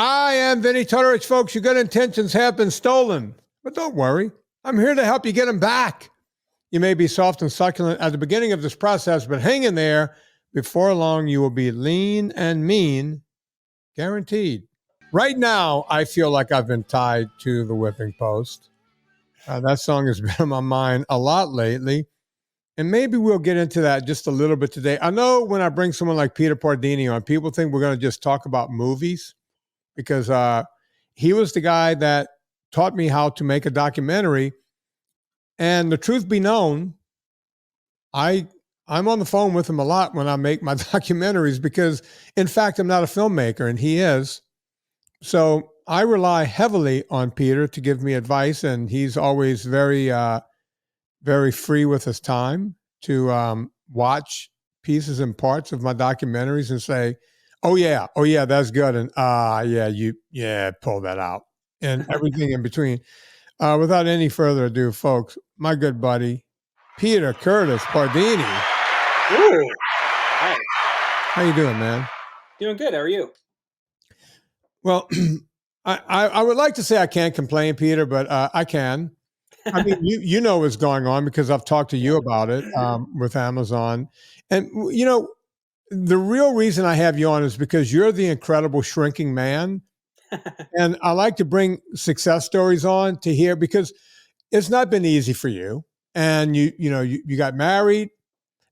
I am Vinnie Tortorich, folks. Your good intentions have been stolen, but don't worry. I'm here to help you get them back. You may be soft and succulent at the beginning of this process, but hang in there. Before long, you will be lean and mean, guaranteed. Right now, I feel like I've been tied to the whipping post. That song has been on my mind a lot lately. And maybe we'll get into that just a little bit today. I know when I bring someone like Peter Pardini on, people think we're going to just talk about movies because he was the guy that taught me how to make a documentary. And the truth be known, I'm on the phone with him a lot when I make my documentaries because, in fact, I'm not a filmmaker and he is. So I rely heavily on Peter to give me advice, and he's always very, very free with his time to watch pieces and parts of my documentaries and say, oh yeah, that's good. And pull that out and everything in between. Without any further ado, folks, my good buddy, Peter Curtis Pardini. Ooh, hi. How you doing, man? Doing good. How are you? Well, I would like to say I can't complain, Peter, but I can. I mean, you know what's going on because I've talked to you about it with Amazon. And, you know, the real reason I have you on is because you're the incredible shrinking man. And I like to bring success stories on to hear because it's not been easy for you. And you got married,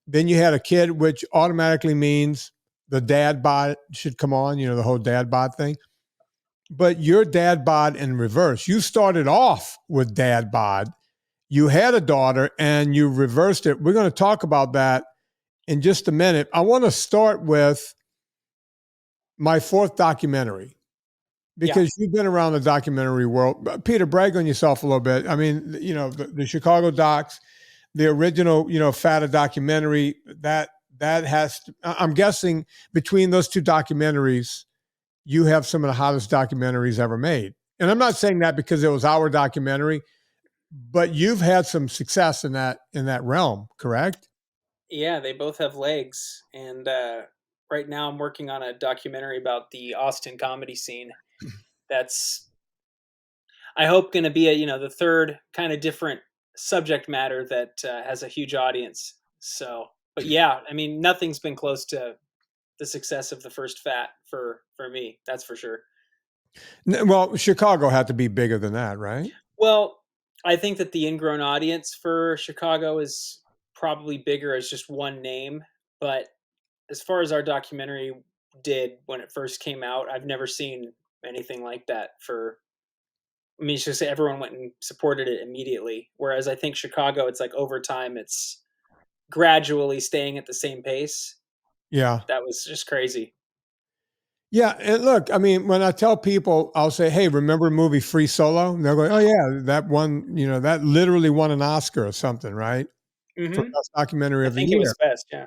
then you had a kid, which automatically means the dad bod should come on, the whole dad bod thing. But your dad bod in reverse. You started off with dad bod. You had a daughter and you reversed it. We're going to talk about that in just a minute. I want to start with my fourth documentary because you've been around the documentary world. Peter, brag on yourself a little bit. I mean, the Chicago docs, the original, Fata documentary, that has to, I'm guessing between those two documentaries, you have some of the hottest documentaries ever made. And I'm not saying that because it was our documentary, but you've had some success in that realm, correct? Yeah, they both have legs. And right now I'm working on a documentary about the Austin comedy scene. That's, I hope, going to be the third kind of different subject matter that has a huge audience. So, but yeah, I mean, nothing's been close to the success of the first Fat for me. That's for sure. Well, Chicago had to be bigger than that, right? Well, I think that the ingrown audience for Chicago is probably bigger as just one name. But as far as our documentary did when it first came out, I've never seen anything like that I mean, it's just everyone went and supported it immediately. Whereas I think Chicago, it's like over time, it's gradually staying at the same pace. Yeah. That was just crazy. Yeah. And look, I mean, when I tell people, I'll say, hey, remember the movie Free Solo? And they'll go, oh, yeah, that one, that literally won an Oscar or something, right? For Mm-hmm. best documentary I of the think it year. was best. Yeah.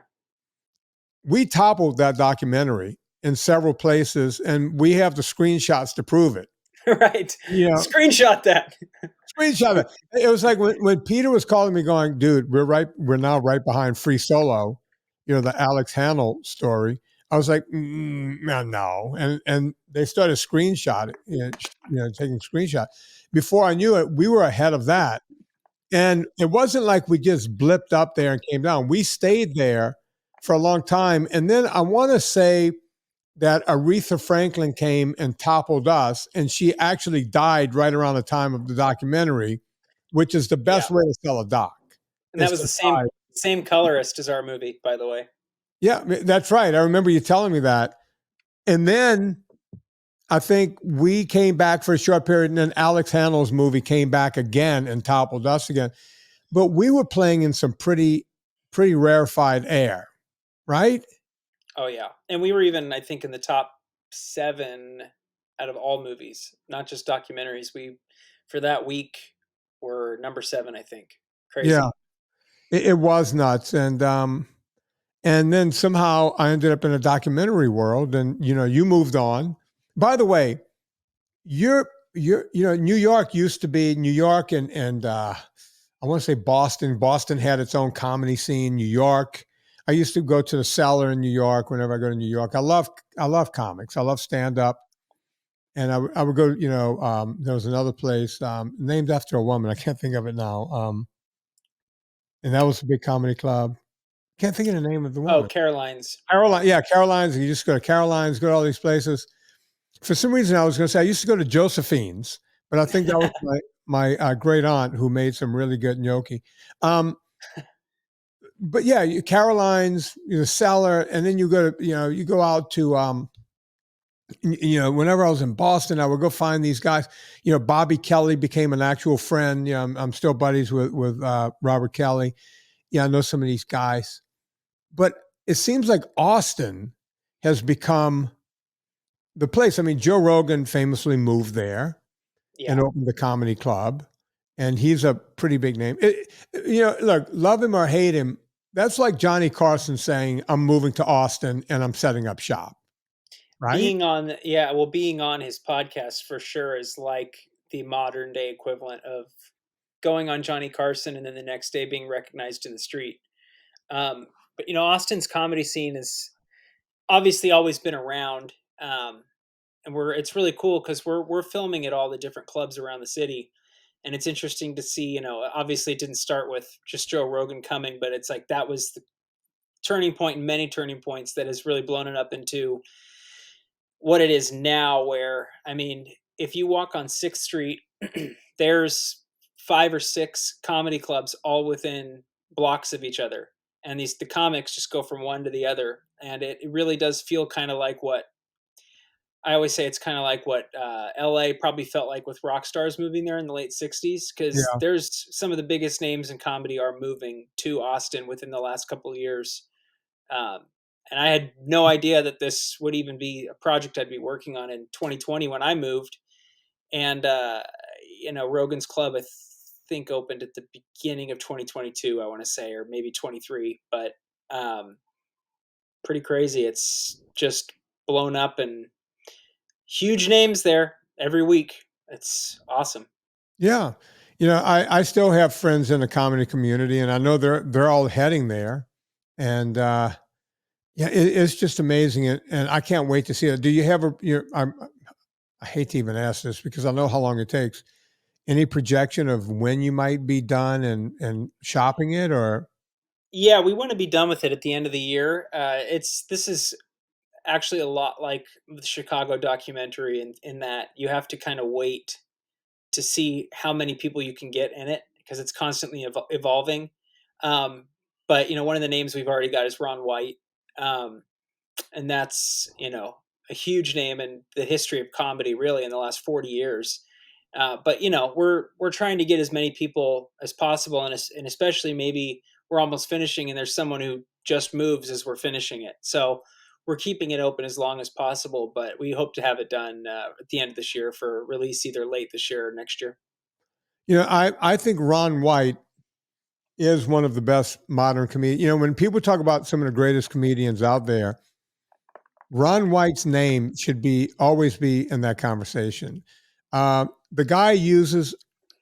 We toppled that documentary in several places, and we have the screenshots to prove it. Right. Screenshot that. Screenshot it. It was like when Peter was calling me going, dude, we're now right behind Free Solo, the Alex Hanel story. I was like, no. And they started screenshotting, taking screenshots. Before I knew it, we were ahead of that. And it wasn't like we just blipped up there and came down. We stayed there for a long time. And then I want to say that Aretha Franklin came and toppled us, and she actually died right around the time of the documentary, which is the best way to sell a doc. And that was the same colorist as our movie, by the way. Yeah, that's right. I remember you telling me that. And then I think we came back for a short period, and then Alex Hanel's movie came back again and toppled us again. But we were playing in some pretty rarefied air, right? Oh yeah, and we were even, I think, in the top 7 out of all movies, not just documentaries. We, for that week, were number 7, I think. Crazy. Yeah, it was nuts, and then somehow I ended up in a documentary world, and you moved on. By the way, New York used to be New York, and I want to say Boston. Boston had its own comedy scene. New York. I used to go to the Cellar in New York whenever I go to New York. I love comics. I love stand up. and I would go. There was another place named after a woman. I can't think of it now. And that was a big comedy club. Can't think of the name of the Oh, woman. Caroline's. Caroline, yeah, Caroline's. You just go to Caroline's, go to all these places. For some reason, I was going to say I used to go to Josephine's, but I think that was my great aunt who made some really good gnocchi. But yeah, Caroline's, Cellar, and then you go to you go out to whenever I was in Boston, I would go find these guys. Bobby Kelly became an actual friend. I'm still buddies with Robert Kelly. Yeah, I know some of these guys, but it seems like Austin has become the place. I mean, Joe Rogan famously moved there and Yeah. opened the comedy club, and he's a pretty big name. Look, love him or hate him, that's like Johnny Carson saying, "I'm moving to Austin and I'm setting up shop." Right? Being on his podcast for sure is like the modern day equivalent of going on Johnny Carson and then the next day being recognized in the street. But Austin's comedy scene has obviously always been around, and it's really cool because we're filming at all the different clubs around the city, and it's interesting to see. Obviously it didn't start with just Joe Rogan coming, but it's like that was the turning point in many turning points that has really blown it up into what it is now. Where I mean, if you walk on 6th Street, there's 5 or 6 comedy clubs all within blocks of each other, and the comics just go from one to the other, and it really does feel kind of like what I always say. It's kind of like what LA probably felt like with rock stars moving there in the late 60s, because Yeah. there's some of the biggest names in comedy are moving to Austin within the last couple of years. um, and I had no idea that this would even be a project I'd be working on in 2020 when I moved. And Rogan's Club, I think, opened at the beginning of 2022. I want to say, or maybe 23. But um, pretty crazy. It's just blown up and huge names there every week. It's awesome. Yeah. I still have friends in the comedy community, and I know they're all heading there. And yeah, it's just amazing, and I can't wait to see it. Do you have I hate to even ask this because I know how long it takes. Any projection of when you might be done and shopping it, or Yeah, we want to be done with it at the end of the year. This is actually a lot like the Chicago documentary in that you have to kind of wait to see how many people you can get in it because it's constantly evolving. Um, but one of the names we've already got is Ron White, um, and that's a huge name in the history of comedy, really, in the last 40 years. But we're trying to get as many people as possible, and especially maybe we're almost finishing, and there's someone who just moves as we're finishing it. So we're keeping it open as long as possible, but we hope to have it done at the end of this year for release either late this year or next year. I think Ron White is one of the best modern comedians. When people talk about some of the greatest comedians out there, Ron White's name should be always be in that conversation. The guy uses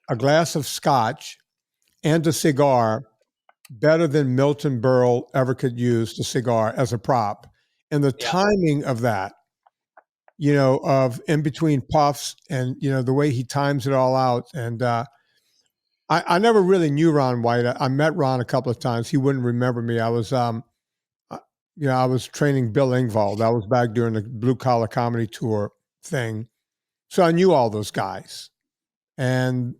a glass of scotch and a cigar better than Milton Berle ever could use the cigar as a prop. And the Yeah, timing of that, of in between puffs and, the way he times it all out. And I never really knew Ron White. I met Ron a couple of times. He wouldn't remember me. Uh, I was training Bill Engvall. That was back during the Blue Collar Comedy Tour thing. So I knew all those guys. And,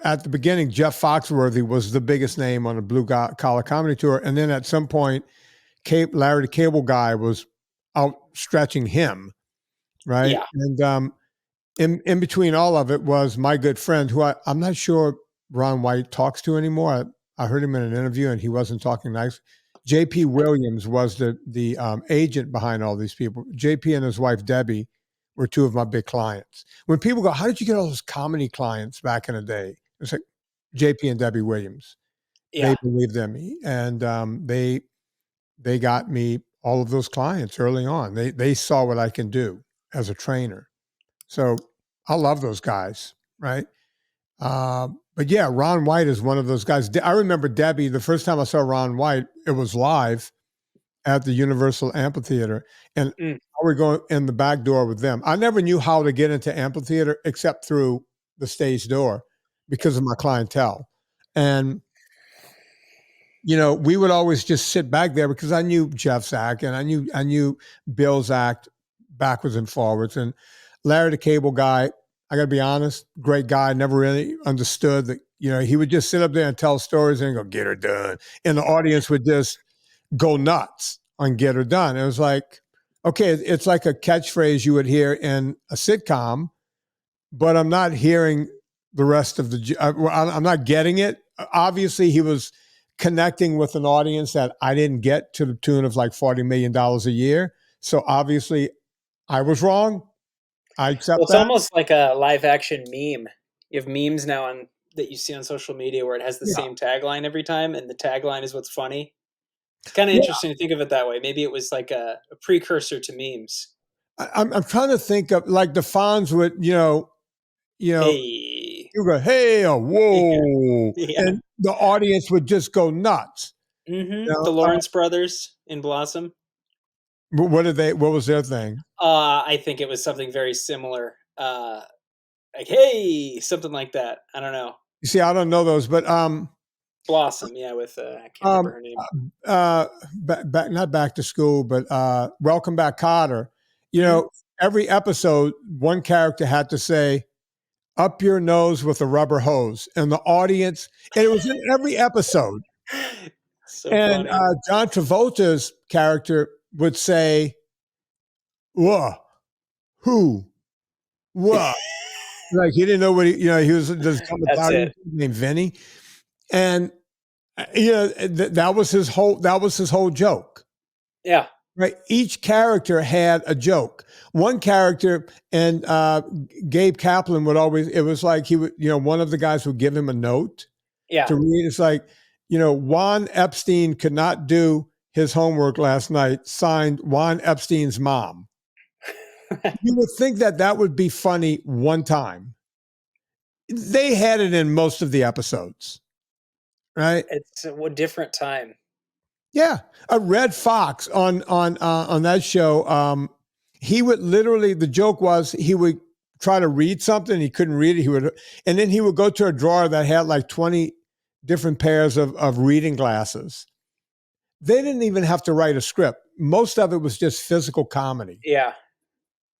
at the beginning, Jeff Foxworthy was the biggest name on the Blue Collar Comedy Tour. And then at some point, Larry the Cable Guy was outstretching him, right? yeah, And in between all of it was my good friend, who I'm not sure Ron White talks to anymore. I heard him in an interview, and he wasn't talking nice. J.P. Williams was the agent behind all these people. J.P. and his wife Debbie were two of my big clients. When people go, "How did you get all those comedy clients back in the day?" It's like J.P. and Debbie Williams. They yeah. believed in me, and they got me all of those clients early on. They saw what I can do as a trainer. So I love those guys, right? But yeah, Ron White is one of those guys. I remember Debbie, the first time I saw Ron White, it was live at the Universal Amphitheater. And Mm. I would go in the back door with them. I never knew how to get into amphitheater except through the stage door because of my clientele. And we would always just sit back there because I knew Jeff's act and I knew Bill's act backwards and forwards. And Larry the Cable Guy, I got to be honest, great guy. Never really understood that. He would just sit up there and tell stories and go, "Get her done," and the audience would just go nuts on "Get her done." It was like, okay, it's like a catchphrase you would hear in a sitcom, but I'm not hearing the rest of the. I'm not getting it. Obviously, he was connecting with an audience that I didn't get to the tune of like $40 million a year. So obviously, I was wrong. I accept Well, it's that. almost like a live action meme. You have memes now on that you see on social media where it has the Yeah. same tagline every time, and the tagline is what's funny. It's kind of Yeah. interesting to think of it that way. Maybe it was like a precursor to memes. I'm trying to think of like the Fonz would, Hey, you go, hey, oh, yeah, whoa, yeah. and the audience would just go nuts. The Lawrence brothers in Blossom. What was their thing? I think it was something very similar. Like hey, something like that. I don't know. You see, I don't know those, but Blossom, yeah, with I can't remember her name. back not back to school, but Welcome Back, Kotter. Mhm. Every episode, one character had to say, "Up your nose with a rubber hose," and the audience, and it was in every episode. So And funny. John Travolta's character would say, "Whoa, who, what?" Like he didn't know what he was just some That's Italian it. named Vinnie, and that was his whole joke. Yeah, Right. Each character had a joke. One character, and Gabe Kaplan would always, it was like he would, one of the guys would give him a note yeah. to read. It's like, Juan Epstein could not do his homework last night, signed Juan Epstein's mom. You would think that would be funny one time. They had it in most of the episodes, right? It's a different time. Yeah, a red fox on that show. He would literally. The joke was he would try to read something, he couldn't read it. And then he would go to a drawer that had like 20 different pairs of reading glasses. They didn't even have to write a script. Most of it was just physical comedy, Yeah.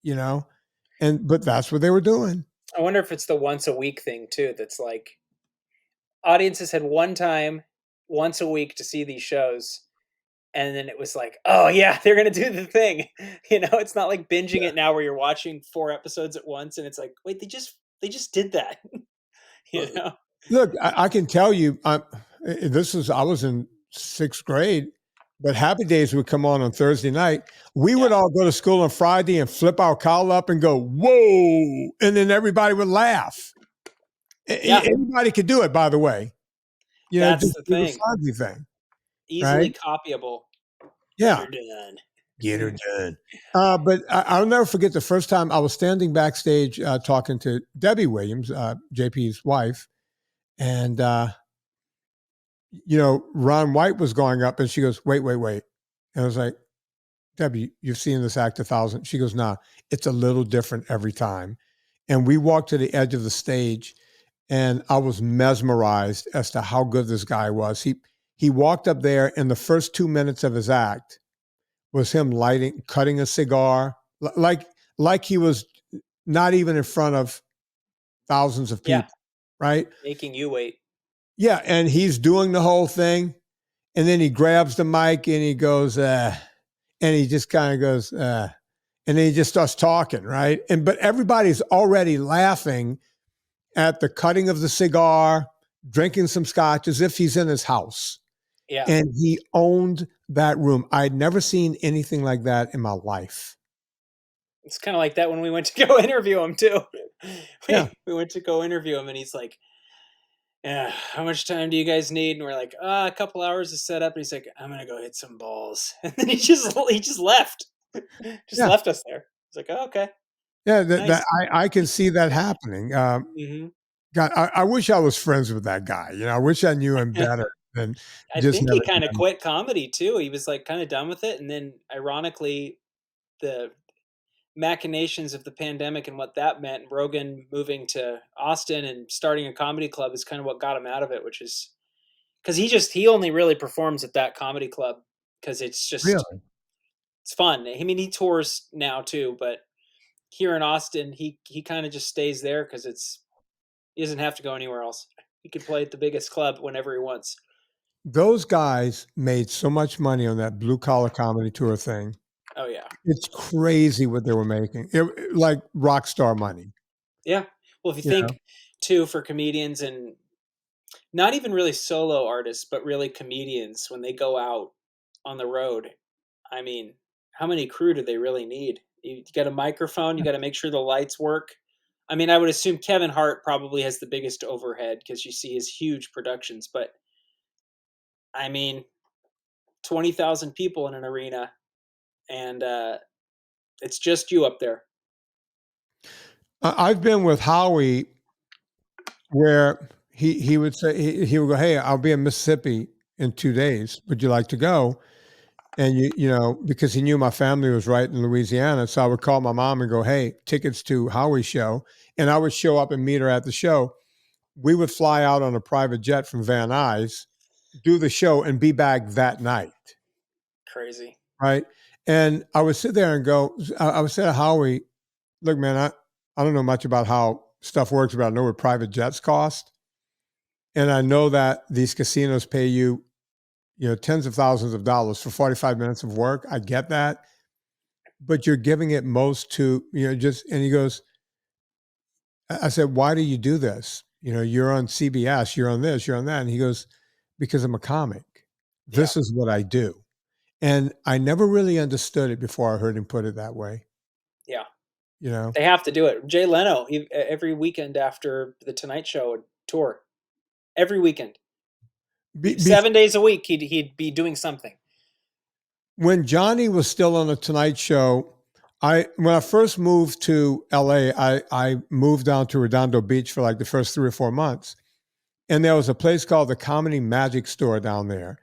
but that's what they were doing. I wonder if it's the once a week thing too. That's like audiences had one time, once a week to see these shows, and then it was like, oh yeah, they're gonna do the thing. It's not like binging it now where you're watching 4 episodes at once, and it's like, wait, they just did that. you know? Look, I can tell you, I was in 6th grade, but Happy Days would come on Thursday night. We would all go to school on Friday and flip our collar up and go, whoa, and then everybody would laugh. Yeah. Anybody could do it, by the way. That's Just the do the thing. Fonzie thing, Easily right? copyable. Yeah. Get her done. Get her done. But I'll never forget the first time I was standing backstage talking to Debbie Williams, JP's wife, and Ron White was going up, and she goes, "Wait, wait, wait," and I was like, "Debbie, you've seen this act 1,000." She goes, "Nah, it's a little different every time." And we walked to the edge of the stage, and I was mesmerized as to how good this guy was. He walked up there, and the first 2 minutes of his act was him cutting a cigar, like he was not even in front of thousands of Yeah. people, right? Making you wait. Yeah, and he's doing the whole thing, and then he grabs the mic and he goes, and he just kind of goes, and then he just starts talking, right? But everybody's already laughing at the cutting of the cigar, drinking some scotch as if he's in his house. Yeah. And he owned that room. I'd never seen anything like that in my life. It's kind of like that when we went to go interview him too. Yeah. We went to go interview him, and he's like, "Yeah, how much time do you guys need?" And we're like, "A couple hours to set up." And he's like, "I'm gonna go hit some balls," and then he just left, just Yeah. left us there. It's like, oh, okay, Yeah, nice. I can see that happening. hmm God, I wish I was friends with that guy. I wish I knew him better than I just think he never. kind of quit comedy too. He was like kind of done with it, and then ironically, the machinations of the pandemic and what that meant, Rogan moving to Austin and starting a comedy club is kind of what got him out of it, which is because he only really performs at that comedy club because Really? it's fun. I mean, he tours now too, but here in Austin, he kind of just stays there because he doesn't have to go anywhere else. He can play at the biggest club whenever he wants. Those guys made so much money on that blue collar comedy tour thing. Oh yeah, It's crazy what they were making. Like rock star money. yeah. Well, if you You know? think too for comedians and not even really solo artists, but really comedians when they go out on the road, I mean, how many crew do they really need? You get a microphone, you got to make sure the lights work. I mean, I would assume Kevin Hart probably has the biggest overhead because you see his huge productions, but I mean, 20,000 people in an arena and it's just you up there. I've been with Howie where he would say he would go, "Hey, I'll be in Mississippi in 2 days. Would you like to go?" And because he knew my family was right in Louisiana, so I would call my mom and go, "Hey, tickets to Howie's show," and I would show up and meet her at the show. We would fly out on a private jet from Van Nuys, do the show, and be back that night. Crazy. Right. And I would sit there and go, I would say to Howie, look, man, I don't know much about how stuff works, but I know what private jets cost. And I know that these casinos pay you, tens of thousands of dollars for 45 minutes of work. I get that. But you're giving it most to, and he goes, I said, why do you do this? You're on CBS, you're on this, you're on that. And he goes, because I'm a comic. Yeah. This is what I do. And I never really understood it before I heard him put it that way. Yeah. You know, They have to do it. Jay Leno, every weekend after the Tonight Show would tour. Every weekend. be, be, 7 days a week he'd be doing something. when Johnny was still on the Tonight Show, when I first moved to LA, I moved down to Redondo Beach for like the first 3 or 4 months, and there was a place called the Comedy Magic Store down there,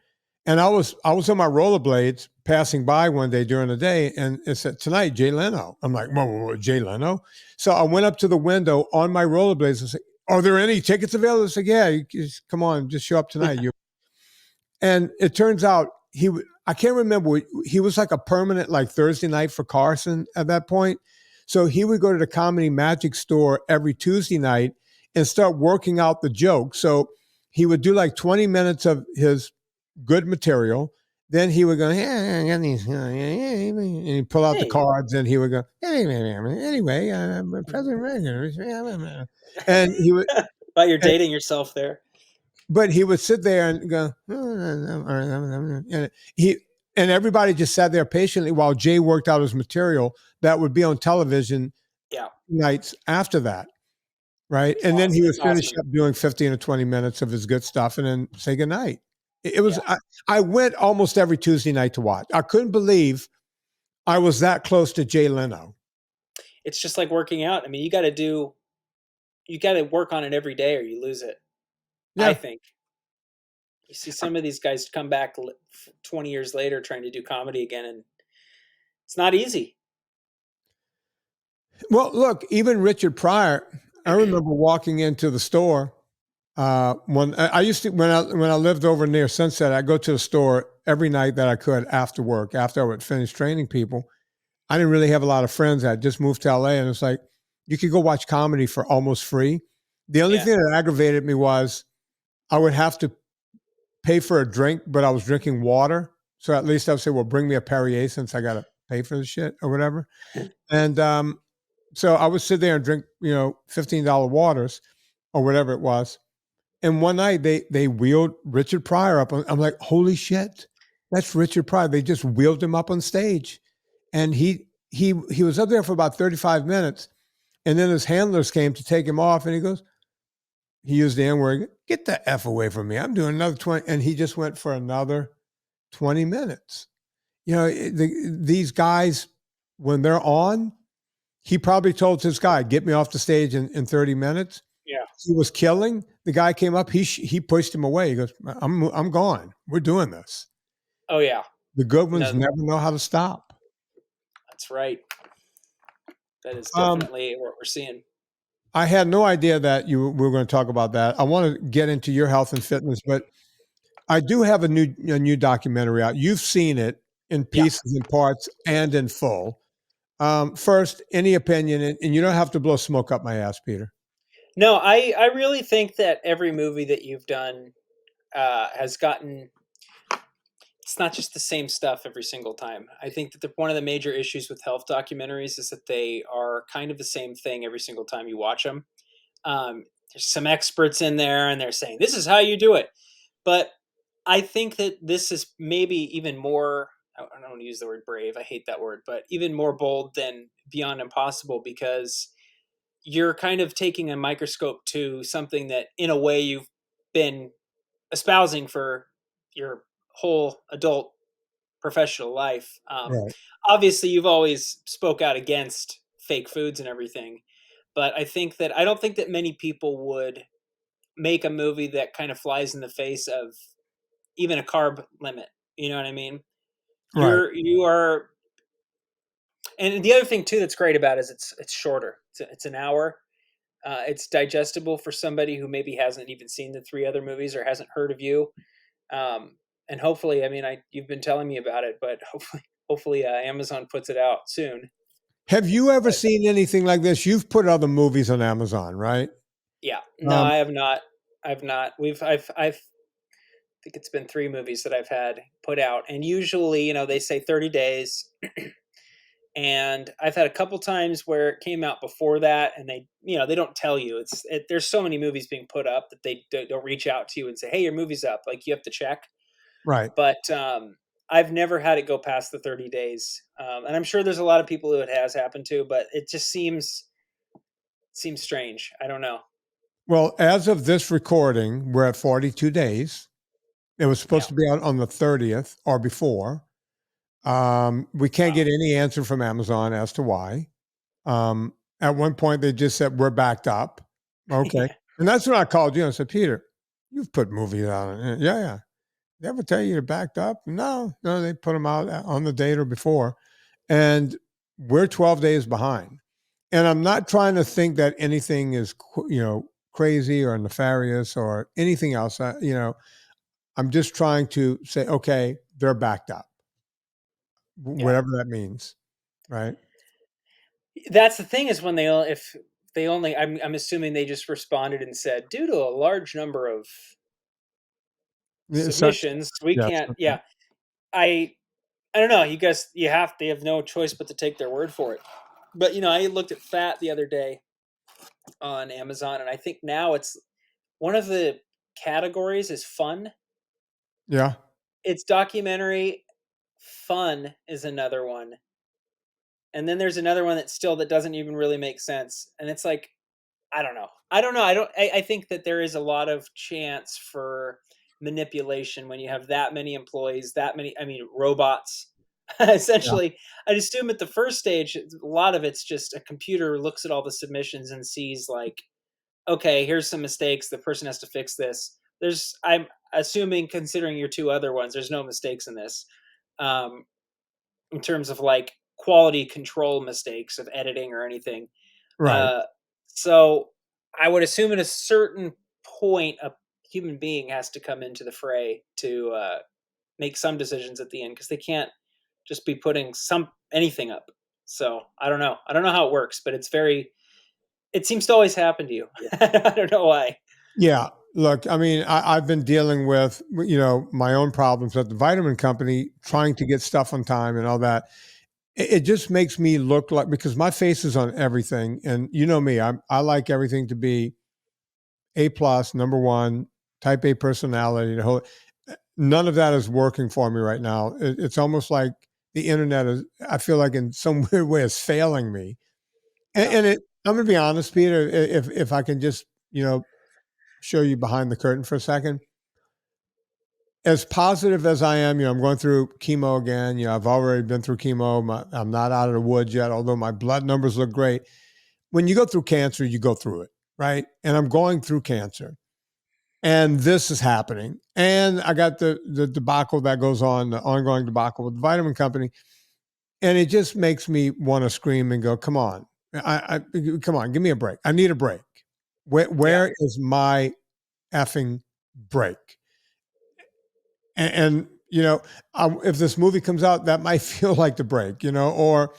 and I was on my rollerblades passing by one day during the day, and it said tonight Jay Leno. I'm like, whoa, Jay Leno. So I went up to the window on my rollerblades and said, "Are there any tickets available?" I said, "Yeah, come on, just show up tonight." And it turns out I can't remember, he was like a permanent like Thursday night for Carson at that point. So he would go to the Comedy Magic Store every Tuesday night and start working out the jokes. So he would do like 20 minutes of his good material. Then he would go, and he'd pull out the Hey. cards and he would go, anyway, President Reagan. And he would, But you're dating yourself there. but he would sit there and go, and everybody just sat there patiently while Jay worked out his material that would be on television Yeah. nights after that. Right. It's And then awesome. he would It's finish awesome. up doing 15 or 20 minutes of his good stuff and then say goodnight. It was, I went almost every Tuesday night to watch. I couldn't believe I was that close to Jay Leno. It's just like working out. I mean, you got to work on it every day or you lose it. I Yeah. think. You see some of these guys come back 20 years later trying to do comedy again, and it's not easy. Well, look, even Richard Pryor, I remember walking into the store. When I used to, when I lived over near Sunset, I'd go to the store every night that I could after work, after I would finish training people. I didn't really have a lot of friends. I just moved to LA, and it's like you could go watch comedy for almost free. The only Yeah. thing that aggravated me was I would have to pay for a drink, but I was drinking water. So at least I would say, well, bring me a Perrier since I got to pay for the shit or whatever. And so I would sit there and drink, $15 waters or whatever it was. And one night they wheeled Richard Pryor up. I'm like, holy shit, that's Richard Pryor. They just wheeled him up on stage, and he was up there for about 35 minutes, and then his handlers came to take him off, and he used the N word. Get the F away from me. I'm doing another 20, and he just went for another 20 minutes. These guys, when they're on, he probably told his guy, get me off the stage in 30 minutes. Yeah. He was killing. The guy came up. He pushed him away. He goes, I'm gone. We're doing this. Oh yeah. The good ones No, never know how to stop. that's right. That is Um, definitely what we're seeing. I had no idea that you we were going to talk about that. I want to get into your health and fitness, but I do have a new documentary out. You've seen it in Yeah. pieces and parts and in full. First, any opinion, and you don't have to blow smoke up my ass, Peter. No, I really think that every movie that you've done has gotten. It's not just the same stuff every single time. I think that one of the major issues with health documentaries is that they are kind of the same thing every single time you watch them. There's some experts in there, and they're saying this is how you do it, but I think that this is maybe even more. I don't want to use the word brave. I hate that word, but even more bold than Beyond Impossible, because you're kind of taking a microscope to something that, in a way, you've been espousing for your whole adult professional life. Right. Obviously, you've always spoke out against fake foods and everything, but I don't think that many people would make a movie that kind of flies in the face of even a carb limit. You know what I mean? Right. You are, and the other thing too that's great about it is it's shorter. It's an hour. It's digestible for somebody who maybe hasn't even seen the three other movies or hasn't heard of you. And hopefully, I mean, you've been telling me about it, but hopefully, Amazon puts it out soon. Have you ever But seen anything like this? You've put other movies on Amazon, right? yeah, no, Um, I have not. I've not. I've think it's been three movies that I've had put out, and usually, they say 30 days. And I've had a couple times where it came out before that, and they don't tell you. There's so many movies being put up that they don't reach out to you and say, "Hey, your movie's up." Like, you have to check. right. But I've never had it go past the 30 days, and I'm sure there's a lot of people who it has happened to, but it just seems strange. I don't know. Well, as of this recording, we're at 42 days. It was Yeah, supposed to be out on the 30th or before. We can't wow. get any answer from Amazon as to why. At one point, they just said, we're backed up. Okay. Yeah, And that's when I called you and said, Peter, you've put movies out. Yeah, yeah. They ever tell you you're backed up? No, no, they put them out on the date or before. And we're 12 days behind. And I'm not trying to think that anything is, crazy or nefarious or anything else. I'm just trying to say, okay, they're backed up, yeah. whatever that means. Right. That's the thing, is when if they only, I'm assuming they just responded and said, due to a large number of Yeah, submissions, we yes. can't. Yeah, I I don't know. They have no choice but to take their word for it. But I looked at fat the other day on Amazon, and I think now it's one of the categories is fun. Yeah. It's documentary. Fun is another one. And then there's another one that doesn't even really make sense. And it's like, I don't know. I don't know. I think that there is a lot of chance for manipulation when you have that many employees, that many, I mean, robots. Yeah. Essentially, I'd assume at the first stage, a lot of it's just a computer looks at all the submissions and sees, like, okay, here's some mistakes. The person has to fix this. I'm assuming, considering your two other ones, there's no mistakes in this, um, in terms of like quality control mistakes of editing or anything. Right. Uh, so I would assume at a certain point, a human being has to come into the fray to make some decisions at the end, because they can't just be putting anything up. So I don't know. I don't know how it works, but it seems to always happen to you. I don't know why. Yeah. Look, I mean, I've been dealing with, my own problems at the vitamin company, trying to get stuff on time and all that. It just makes me look like, because my face is on everything. And you know me, I like everything to be A plus, number one, type A personality. None of that is working for me right now. It's almost like the internet is, I feel like in some weird way, is failing me. And, Yeah. and it, I'm going to be honest, Peter, if I can just, show you behind the curtain for a second. As positive as I am, I'm going through chemo again. I've already been through chemo. I'm not out of the woods yet, although my blood numbers look great. When you go through cancer, you go through it, right? And I'm going through cancer, and this is happening. And I got the debacle that goes on, the ongoing debacle with the vitamin company, and it just makes me want to scream and go, "Come on! Come on, give me a break. I need a break. Yeah. Where is my effing break? And if this movie comes out, that might feel like the break, or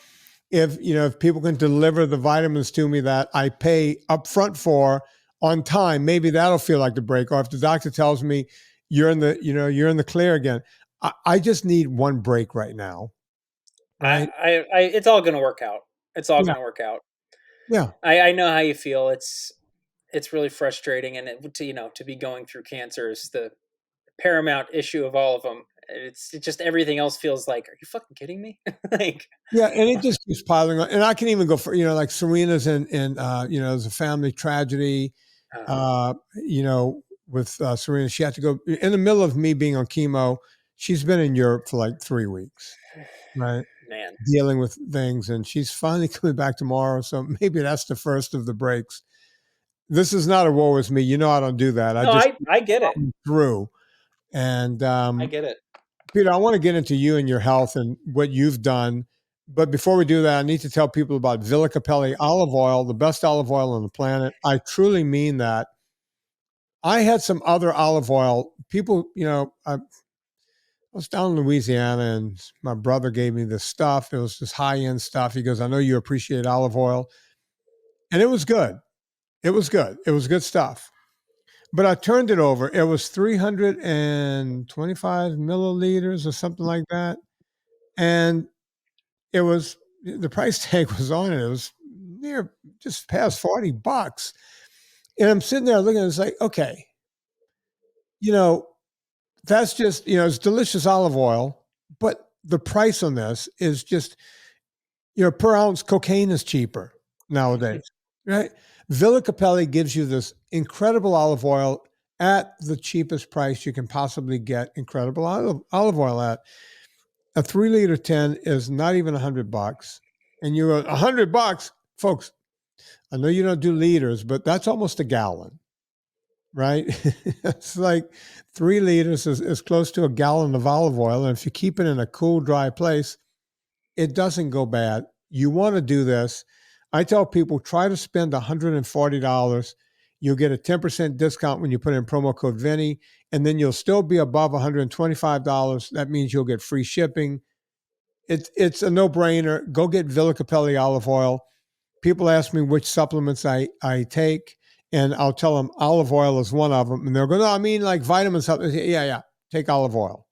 if people can deliver the vitamins to me that I pay upfront for on time, maybe that'll feel like the break. Or if the doctor tells me you're in the clear again, I just need one break right now, right? It's all gonna work out. It's all Yeah, gonna work out. yeah. I know how you feel. It's really frustrating, and to be going through cancer is the paramount issue of all of them. It just everything else feels like, are you fucking kidding me? Like, Yeah, and it just keeps piling on. And I can even go for like Serena's in there's a family tragedy. uh, Uh, with Serena, she had to go in the middle of me being on chemo. She's been in Europe for like 3 weeks, right? man. Dealing with things, and she's finally coming back tomorrow. So maybe that's the first of the breaks. This is not a woe is me. I don't do that. I No, just I get it. through. And I get it. Peter, I want to get into you and your health and what you've done. But before we do that, I need to tell people about Villa Capelli olive oil, the best olive oil on the planet. I truly mean that. I had some other olive oil. People, I was down in Louisiana and my brother gave me this stuff. It was this high end stuff. He goes, I know you appreciate olive oil. And it was good. It was good. It was good stuff. But I turned it over. It was 325 milliliters or something like that. And it was the price tag was on it. It was near just past $40. And I'm sitting there looking at it, it's like, okay, you know, that's just, it's delicious olive oil, but the price on this is just, per ounce cocaine is cheaper nowadays, right? Villa Capelli gives you this incredible olive oil at the cheapest price you can possibly get incredible olive oil at. A 3 liter tin is not even $100. And you're $100, folks. I know you don't do liters, but that's almost a gallon, right? It's like 3 liters is close to a gallon of olive oil. And if you keep it in a cool, dry place, it doesn't go bad. You want to do this. I tell people try to spend $140. You'll get a 10% discount when you put in promo code Vinny, and then you'll still be above $125. That means you'll get free shipping. It's a no brainer. Go get Villa Capelli olive oil. People ask me which supplements I take, and I'll tell them olive oil is one of them. And they'll go, no, I mean like vitamin supplements. Yeah. Take olive oil.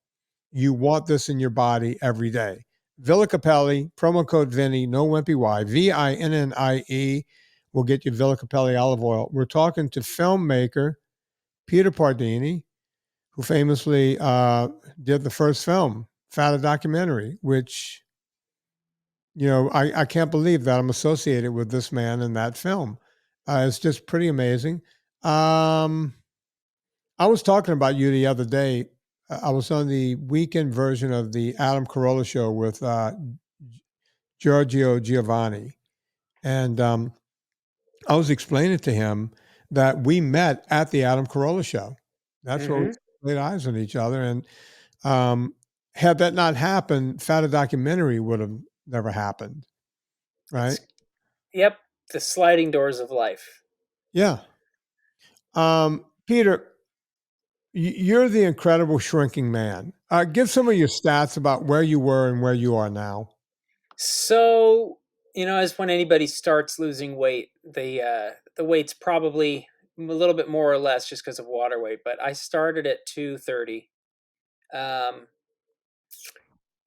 You want this in your body every day. Villa Capelli, promo code Vinny, no wimpy Y, Vinnie will get you Villa Capelli olive oil. We're talking to filmmaker Peter Pardini, who famously did the first film, Fat, a documentary, which I can't believe that I'm associated with this man in that film. It's just pretty amazing. Um, I was talking about you the other day. I was on the weekend version of the Adam Carolla show with Giorgio Giovanni. And I was explaining to him that we met at the Adam Carolla show. That's where we hmm laid eyes on each other. And had that not happened, Fat, a documentary would have never happened. Right. It's yep, the sliding doors of life. Yeah. Peter, you're the incredible shrinking man. Give some of your stats about where you were and where you are now. So, as when anybody starts losing weight, the weight's probably a little bit more or less just because of water weight. But I started at 230, um,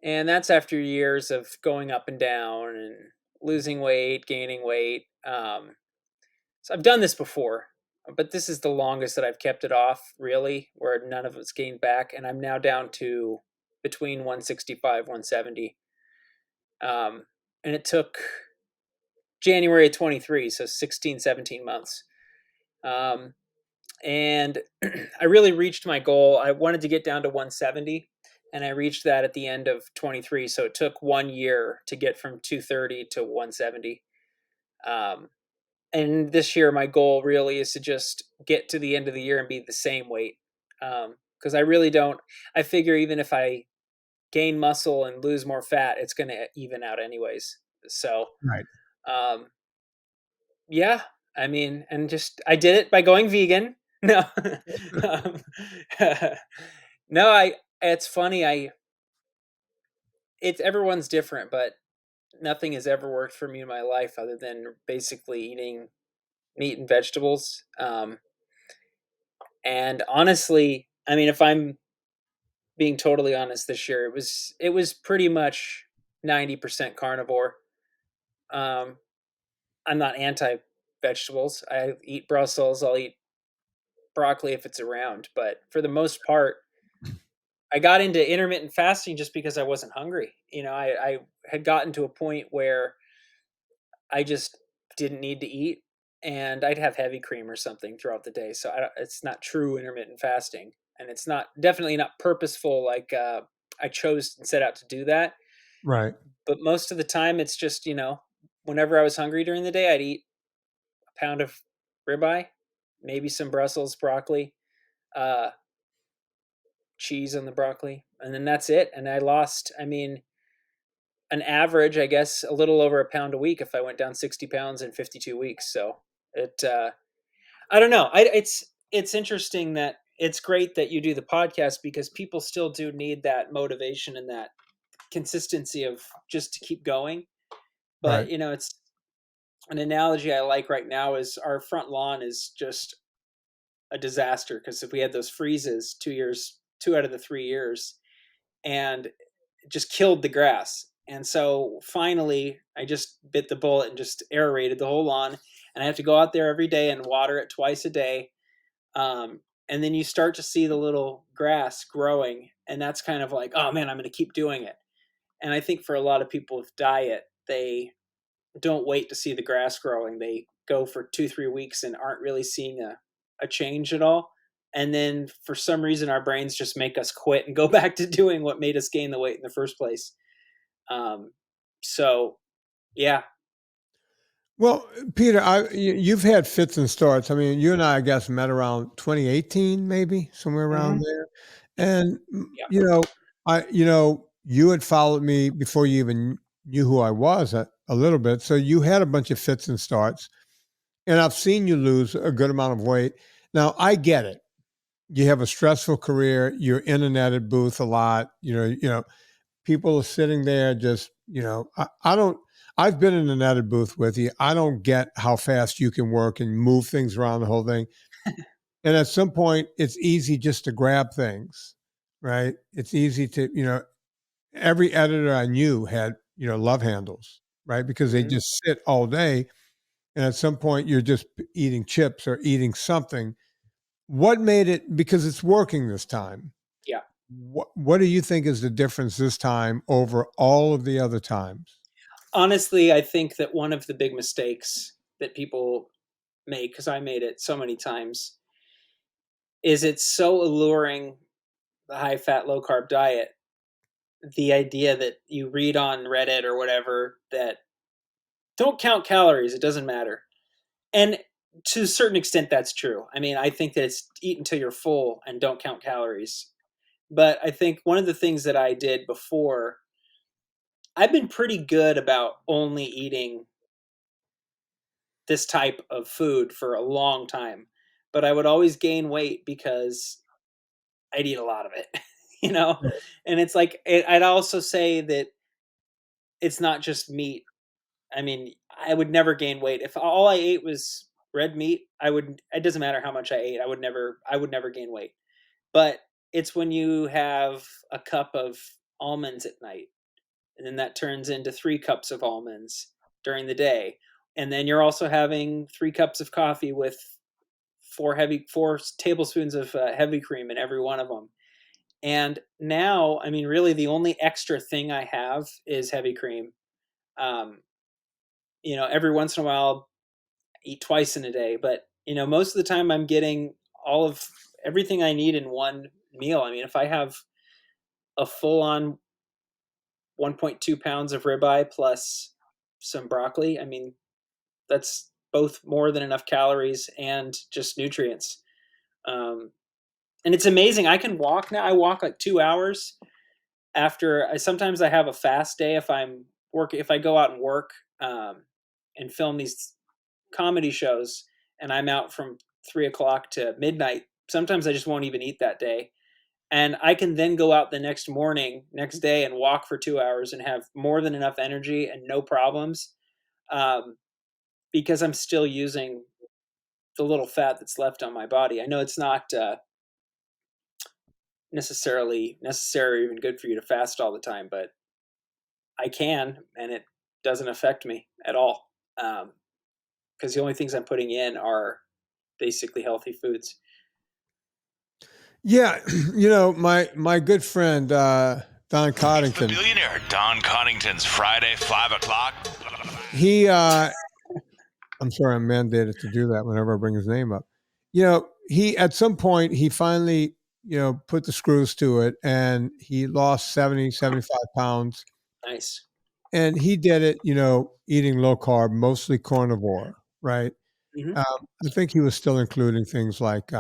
and that's after years of going up and down and losing weight, gaining weight. So I've done this before, but this is the longest that I've kept it off, really, where none of it's gained back, and I'm now down to between 165, 170. And it took January of 23, so 16, 17 months. Um, and I really reached my goal. I wanted to get down to 170, and I reached that at the end of 23. So it took 1 year to get from 230 to 170. And this year, my goal really is to just get to the end of the year and be the same weight. Because I really don't, I figure even if I gain muscle and lose more fat, it's going to even out anyways. So, Right. um, Yeah, I mean, and just I did it by going vegan. No, um, no, I. It's funny. It's everyone's different, but nothing has ever worked for me in my life other than basically eating meat and vegetables. And honestly, I mean, if I'm being totally honest, this year it was pretty much 90% carnivore. Um, I'm not anti vegetables. I eat Brussels. I'll eat broccoli if it's around, but for the most part, I got into intermittent fasting just because I wasn't hungry. I had gotten to a point where I just didn't need to eat, and I'd have heavy cream or something throughout the day. So it's not true intermittent fasting, and it's not definitely not purposeful. Like I chose and set out to do that, Right. but most of the time, it's just whenever I was hungry during the day, I'd eat a pound of ribeye, maybe some Brussels broccoli, uh, cheese on the broccoli, and then that's it. And I lost, I mean, an average, I guess, a little over a pound a week if I went down 60 pounds in 52 weeks. So it, I don't know. It's interesting that it's great that you do the podcast because people still do need that motivation and that consistency of just to keep going. But Right. it's an analogy I like right now is our front lawn is just a disaster because if we had those freezes 2 years, 2 out of the 3 years, and just killed the grass. And so finally, I just bit the bullet and just aerated the whole lawn. And I have to go out there every day and water it twice a day. And then you start to see the little grass growing. And that's kind of like, oh man, I'm going to keep doing it. And I think for a lot of people with diet, they don't wait to see the grass growing. They go for 2, 3 weeks and aren't really seeing a change at all. And then for some reason, our brains just make us quit and go back to doing what made us gain the weight in the first place. Um, so yeah. Well, Peter, you've had fits and starts. I mean, you and I guess, met around 2018, maybe somewhere around Hmm. there. And Yeah. you had followed me before you even knew who I was a little bit. So you had a bunch of fits and starts, and I've seen you lose a good amount of weight. Now I get it. You have a stressful career. You're in an edit booth a lot. People are sitting there just, I don't, I've been in an edit booth with you. I don't get how fast you can work and move things around the whole thing. And at some point, it's easy just to grab things, right? It's easy to, every editor I knew had, love handles, right? Because they Hmm. just sit all day. And at some point, you're just eating chips or eating something. What made it, because it's working this time, Yeah. what do you think is the difference this time over all of the other times? Honestly, I think that one of the big mistakes that people make, because I made it so many times, is it's so alluring, the high fat, low carb diet. The idea that you read on Reddit or whatever that don't count calories, it doesn't matter. And to a certain extent, that's true. I mean, I think that it's eat until you're full and don't count calories. But I think one of the things that I did before, I've been pretty good about only eating this type of food for a long time. But I would always gain weight because I'd eat a lot of it, you know? Right. And it's like, I'd also say that it's not just meat. I mean, I would never gain weight. If all I ate was red meat, it doesn't matter how much I ate, I would never gain weight. But it's when you have a cup of almonds at night, and then that turns into 3 cups of almonds during the day. And then you're also having 3 cups of coffee with 4 tablespoons of heavy cream in every one of them. And now, I mean, really, the only extra thing I have is heavy cream. Um, every once in a while, eat twice in a day, but most of the time, I'm getting all of everything I need in one meal. I mean, if I have a full-on 1.2 pounds of ribeye plus some broccoli, I mean, that's both more than enough calories and just nutrients. Um, and it's amazing. I can walk now. I walk like 2 hours after. Sometimes I have a fast day if I'm working. If I go out and work and film these comedy shows and I'm out from 3 o'clock to midnight, sometimes I just won't even eat that day. And I can then go out the next day, and walk for 2 hours and have more than enough energy and no problems, um, because I'm still using the little fat that's left on my body. I know it's not necessarily necessary or even good for you to fast all the time, but I can, and it doesn't affect me at all. Because the only things I'm putting in are basically healthy foods. Yeah, my good friend Don The Coddington. billionaire Don Coddington's Friday 5 o'clock. He, I'm sorry, I'm mandated to do that whenever I bring his name up. He at some point he finally put the screws to it, and he lost 75 pounds, Nice. and he did it, eating low carb, mostly carnivore, right? Hmm. I think he was still including things like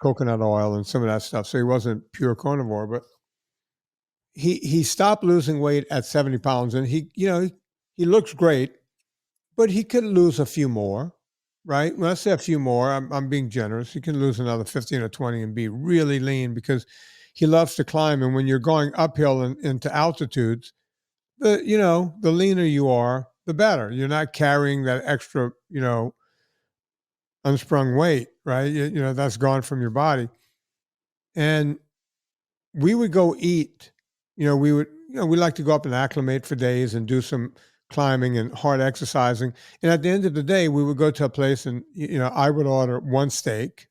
coconut oil and some of that stuff. So he wasn't pure carnivore, but he stopped losing weight at 70 pounds, and he looks great, but he could lose a few more, right? When I say a few more, I'm being generous. He can lose another 15 or 20 and be really lean, because he loves to climb. And when you're going uphill and into altitudes, the leaner you are, the better. You're not carrying that extra, unsprung weight, right? That's gone from your body. And we would go eat. We like to go up and acclimate for days and do some climbing and hard exercising. And at the end of the day, we would go to a place, and I would order one steak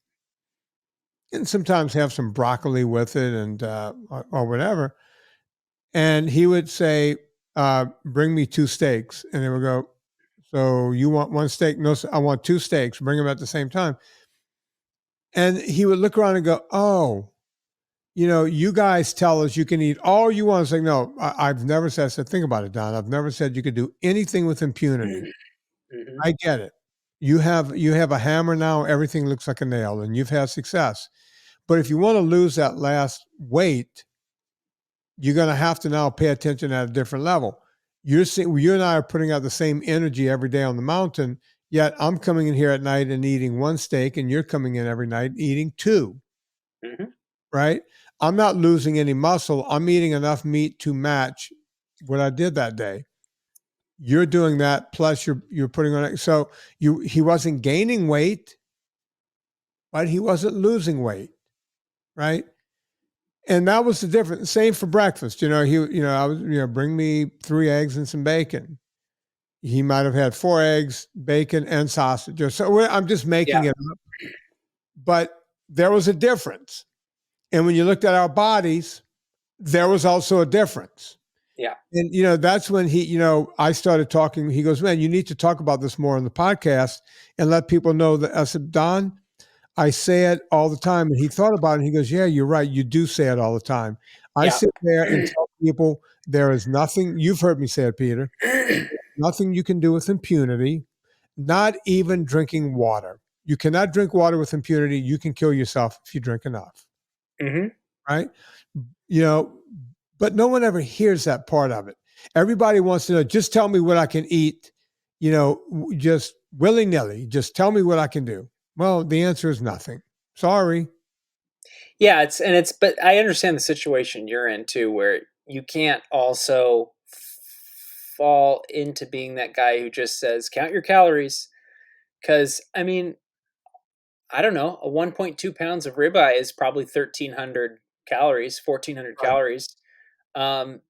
and sometimes have some broccoli with it, and or whatever. And he would say, "Bring me two steaks," and they would go, "So you want one steak? No, sir, I want two steaks. Bring them at the same time." And he would look around and go, "Oh, you guys tell us you can eat all you want." It's like, no, I've never said. I said, think about it, Don. I've never said you could do anything with impunity. Hmm. I get it. You have a hammer now. Everything looks like a nail, and you've had success. But if you want to lose that last weight, you're going to have to now pay attention at a different level. You and I are putting out the same energy every day on the mountain. Yet I'm coming in here at night and eating one steak, and you're coming in every night eating two. Hmm. Right? I'm not losing any muscle. I'm eating enough meat to match what I did that day. You're doing that, plus you're putting on it. So he wasn't gaining weight, but he wasn't losing weight, right? And that was the difference. Same for breakfast. I was, bring me 3 eggs and some bacon. He might have had 4 eggs, bacon, and sausage. So I'm just making Yeah. it up. But there was a difference. And when you looked at our bodies, there was also a difference. Yeah. And that's when I started talking. He goes, "Man, you need to talk about this more on the podcast and let people know that." I said, "Don, I say it all the time." And he thought about it, and he goes, "Yeah, you're right. You do say it all the time." I Yeah. sit there and tell people there is nothing. You've heard me say it, Peter. Nothing you can do with impunity. Not even drinking water. You cannot drink water with impunity. You can kill yourself if you drink enough. Hmm. Right? You know, but no one ever hears that part of it. Everybody wants to know, just tell me what I can eat, just willy nilly. Just tell me what I can do. Well, the answer is nothing. Sorry. Yeah, but I understand the situation you're in too, where you can't also fall into being that guy who just says, count your calories. Because, I mean, I don't know, a 1.2 pounds of ribeye is probably 1,300 calories, 1,400 Right. calories. Um,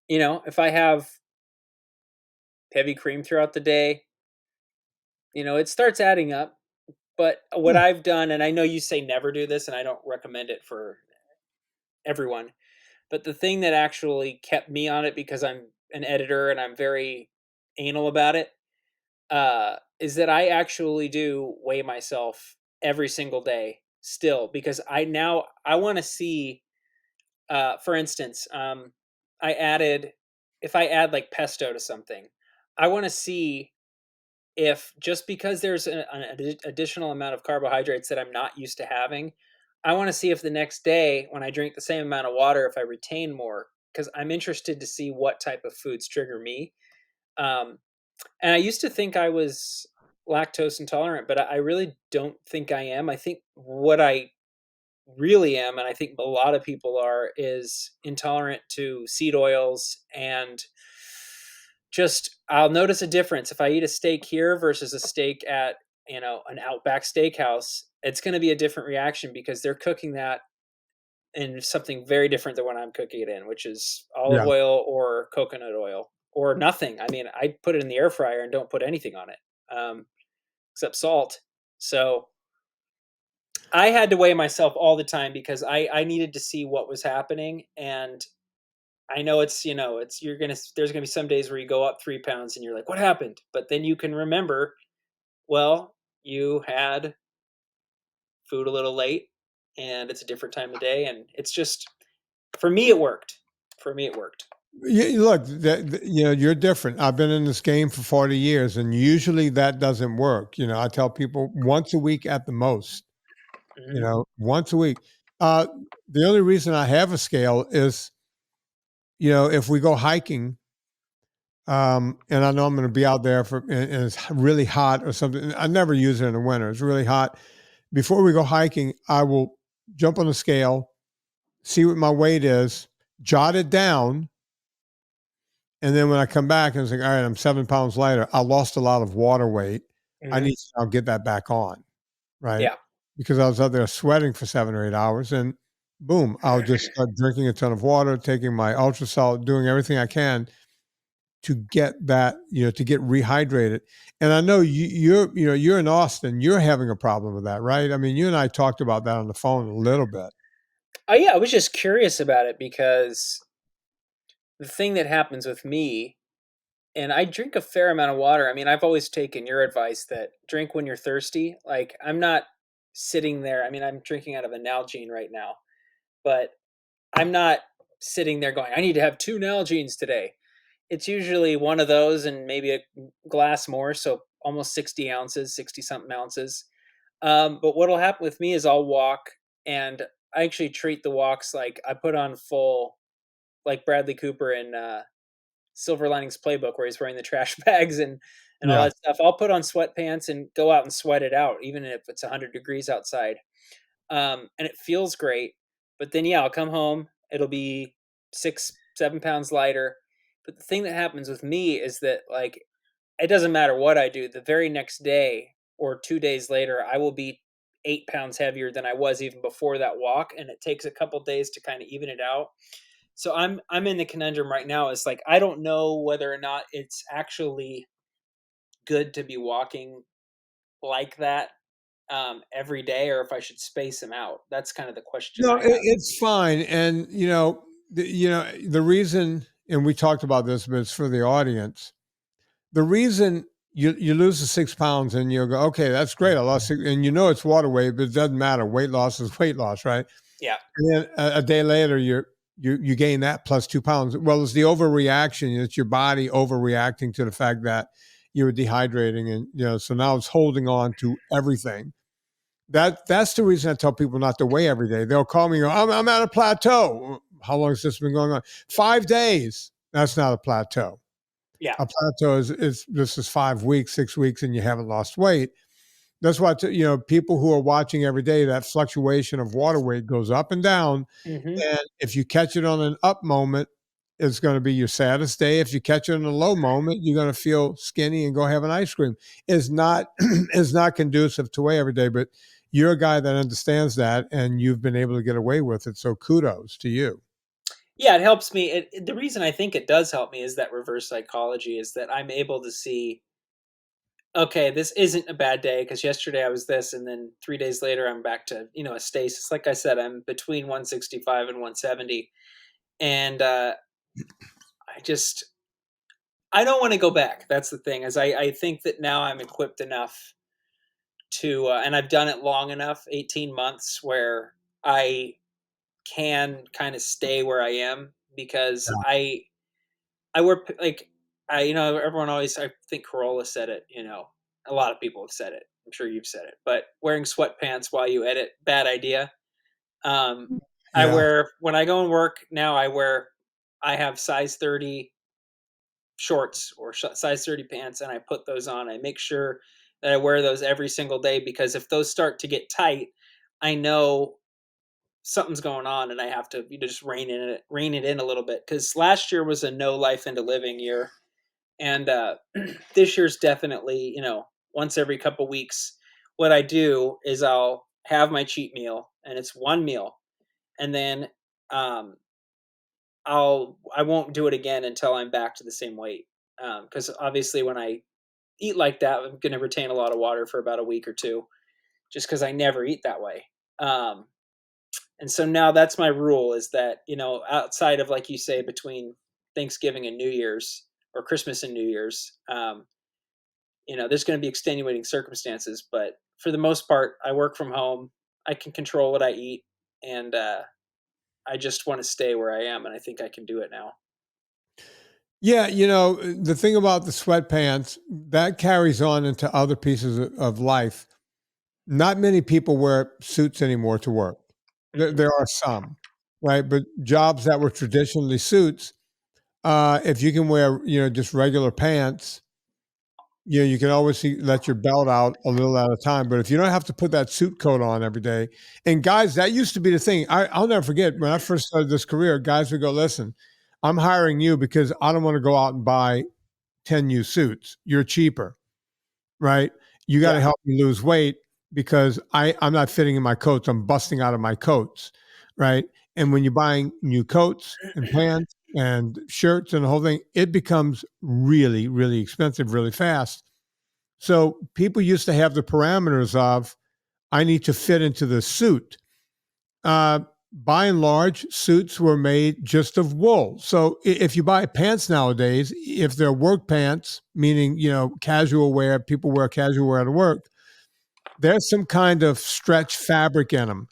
if I have heavy cream throughout the day, it starts adding up. But what Yeah. I've done, and I know you say never do this, and I don't recommend it for everyone, but the thing that actually kept me on it, because I'm an editor and I'm very anal about it, is that I actually do weigh myself every single day still, because I want to see, for instance, I added, if I add like pesto to something, I want to see if, just because there's an additional amount of carbohydrates that I'm not used to having, I want to see if the next day when I drink the same amount of water, if I retain more, because I'm interested to see what type of foods trigger me. Um, And I used to think I was lactose intolerant, but I really don't think I am. I think what I really am, and I think a lot of people are, is intolerant to seed oils. And just I'll notice a difference if I eat a steak here versus a steak at, an Outback Steakhouse. It's going to be a different reaction because they're cooking that in something very different than what I'm cooking it in, which is olive Yeah. oil or coconut oil or nothing. I mean, I put it in the air fryer and don't put anything on it, except salt. So I had to weigh myself all the time because I needed to see what was happening. And I know there's gonna be some days where you go up 3 pounds and you're like, what happened? But then you can remember, well, you had food a little late and it's a different time of day. And it's just, for me, it worked. For me, it worked. Look, you're different. I've been in this game for 40 years, and usually that doesn't work. I tell people once a week at the most. Hmm. Once a week. Uh, the only reason I have a scale is, if we go hiking, and I know I'm going to be out there and it's really hot or something. I never use it in the winter. It's really hot. Before we go hiking, I will jump on the scale, see what my weight is, jot it down. And then when I come back and it's like, all right, I'm 7 pounds lighter. I lost a lot of water weight. I Hmm. need to now get that back on. Right. Yeah. Because I was out there sweating for 7 or 8 hours and boom, I'll just start drinking a ton of water, taking my ultra salt, doing everything I can to get that, to get rehydrated. And I know you're in Austin, you're having a problem with that, right? I mean, you and I talked about that on the phone a little bit. Oh yeah, I was just curious about it because the thing that happens with me, and I drink a fair amount of water. I mean, I've always taken your advice that drink when you're thirsty. Like, I'm not sitting there. I mean, I'm drinking out of a Nalgene right now, but I'm not sitting there going, I need to have two Nalgenes today. It's usually one of those and maybe a glass more, so almost 60 ounces, 60 something ounces. But what'll happen with me is I'll walk, and I actually treat the walks like I put on full, like Bradley Cooper in Silver Linings Playbook, where he's wearing the trash bags and all Yeah. that stuff. I'll put on sweatpants and go out and sweat it out, even if it's 100 degrees outside. And it feels great. But then, yeah, I'll come home. It'll be 6, 7 pounds lighter. But the thing that happens with me is that, like, it doesn't matter what I do. The very next day or 2 days later, I will be 8 pounds heavier than I was even before that walk, and it takes a couple days to kind of even it out. So I'm in the conundrum right now. It's like I don't know whether or not it's actually good to be walking like that every day, or if I should space them out. That's kind of the question No, I have. it's fine. And, the reason, and we talked about this, but it's for the audience. The reason you lose the 6 pounds and you go, okay, that's great. I lost six, and it's water weight, but it doesn't matter. Weight loss is weight loss, right? Yeah. And then a day later, you gain that plus 2 pounds. Well, it's the overreaction. It's your body overreacting to the fact that you were dehydrating, and so now it's holding on to everything. That's the reason I tell people not to weigh every day. They'll call me and go, I'm at a plateau. How long has this been going on? 5 days. That's not a plateau. Yeah. A plateau is this is 5 weeks, 6 weeks, and you haven't lost weight. That's why people who are watching every day, that fluctuation of water weight goes up and down. Hmm. And if you catch it on an up moment, it's going to be your saddest day. If you catch it in a low moment, you're going to feel skinny and go have an ice cream. It's not is not conducive to weigh every day, but you're a guy that understands that, and you've been able to get away with it. So kudos to you. Yeah, it helps me. The reason I think it does help me is that reverse psychology, is that I'm able to see, okay, this isn't a bad day because yesterday I was this, and then 3 days later I'm back to a stasis. Like I said, I'm between 165 and 170, and I just I don't want to go back. That's the thing. Is I think that now I'm equipped enough to, and I've done it long enough, 18 months, where I can kind of stay where I am because I work like everyone always, I think Corolla said it, a lot of people have said it. I'm sure you've said it, but wearing sweatpants while you edit, bad idea. Um, Yeah. when I go and work now, I have size 30 shorts or size 30 pants, and I put those on. I make sure that I wear those every single day, because if those start to get tight, I know something's going on, and I have to just rein it in a little bit. Because last year was a no life into living year, and this year's definitely, once every couple weeks, what I do is I'll have my cheat meal, and it's one meal, and then um, I won't do it again until I'm back to the same weight. Because obviously, when I eat like that, I'm going to retain a lot of water for about a week or two, just because I never eat that way. Um, and so now that's my rule, is that, outside of, like you say, between Thanksgiving and New Year's, or Christmas and New Year's, there's going to be extenuating circumstances, but for the most part, I work from home. I can control what I eat, and I just want to stay where I am, and I think I can do it now. Yeah, the thing about the sweatpants, that carries on into other pieces of life. Not many people wear suits anymore to work. There are some, right? But jobs that were traditionally suits, if you can wear, just regular pants, you can always let your belt out a little at a time. But if you don't have to put that suit coat on every day, and guys, that used to be the thing. I'll never forget when I first started this career, guys would go, listen, I'm hiring you because I don't want to go out and buy 10 new suits. You're cheaper, right? You got to help me lose weight because I'm not fitting in my coats. I'm busting out of my coats, right? And when you're buying new coats and pants and shirts and the whole thing, it becomes really, really expensive really fast. So people used to have the parameters of, I need to fit into the suit. By and large, suits were made just of wool. So if you buy pants nowadays, if they're work pants, meaning, casual wear, people wear casual wear to work, there's some kind of stretch fabric in them.